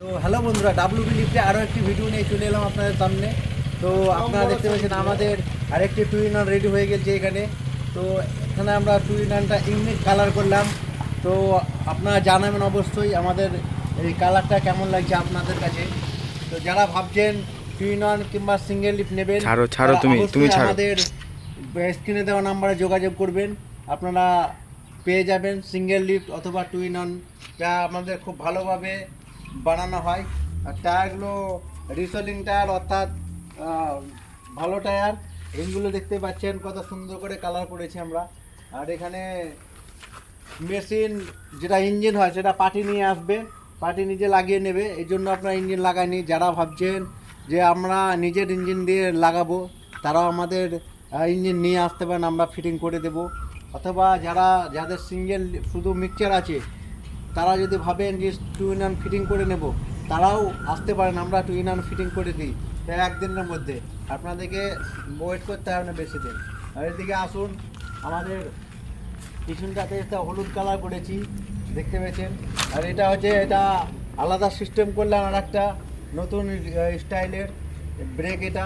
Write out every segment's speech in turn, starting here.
তো হ্যালো বন্ধুরা, ডাব্লিউবি লিফটে আরও একটি ভিডিও নিয়ে চলে এলাম আপনাদের সামনে। তো আপনারা দেখতে পাচ্ছেন আমাদের আরেকটি টু ইন ওয়ান রেডি হয়ে গেছে এখানে। তো এখানে আমরা টু ইন ওয়ানটা ইউনিক কালার করলাম। তো আপনারা জানাবেন অবশ্যই আমাদের এই কালারটা কেমন লাগছে আপনাদের কাছে। তো যারা ভাবছেন টু ইন ওয়ান কিংবা সিঙ্গেল লিফট নেবেন, ছাড়ো তুমি ছাড়ো। আমাদের স্ক্রিনে দেওয়া নাম্বারে যোগাযোগ করবেন, আপনারা পেয়ে যাবেন সিঙ্গেল লিফট অথবা টু ইন ওয়ান, যা আমাদের খুব ভালোভাবে বানানো হয়। আর টায়ারগুলো রিসোলিং টায়ার, অর্থাৎ ভালো টায়ার। রিংগুলো দেখতে পাচ্ছেন কত সুন্দর করে কালার করেছি আমরা। আর এখানে মেশিন যেটা ইঞ্জিন হয় সেটা পার্টি নিয়ে আসবে, পার্টি নিজে লাগিয়ে নেবে। এই জন্য আপনারা ইঞ্জিন লাগায়নি। যারা ভাবছেন যে আমরা নিজের ইঞ্জিন দিয়ে লাগাবো, তারাও আমাদের ইঞ্জিন নিয়ে আসতে পারেন, আমরা ফিটিং করে দেব। অথবা যাদের সিঙ্গেল শুধু মিক্সচার আছে, তারা যদি ভাবেন যে টু ইন ওয়ান ফিটিং করে নেব, তারাও আসতে পারেন, আমরা টু ইন ওয়ান ফিটিং করে দিই তাই একদিনের মধ্যে। আপনাদেরকে ওয়েট করতে হবে না বেশি দিন। আর এদিকে আসুন, আমাদের পিছনটাতে একটা হলুদ কালার করেছি, দেখতে পেয়েছেন। আর এটা আলাদা সিস্টেম করলাম, আর একটা নতুন স্টাইলের ব্রেক। এটা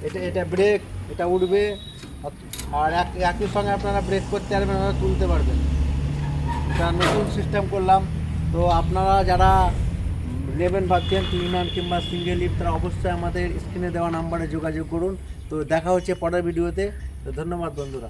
এটা এটা ব্রেক, এটা উঠবে। আর একই সঙ্গে আপনারা ব্রেক করতে পারবেন, আপনারা তুলতে পারবেন। এটা নতুন সিস্টেম করলাম। তো আপনারা যারা নেবেন ভাবছেন টু ইন ওয়ান কিংবা সিঙ্গেল লিফট, তারা অবশ্যই আমাদের স্ক্রিনে দেওয়া নাম্বারে যোগাযোগ করুন। তো দেখা হচ্ছে পরের ভিডিওতে। তো ধন্যবাদ বন্ধুরা।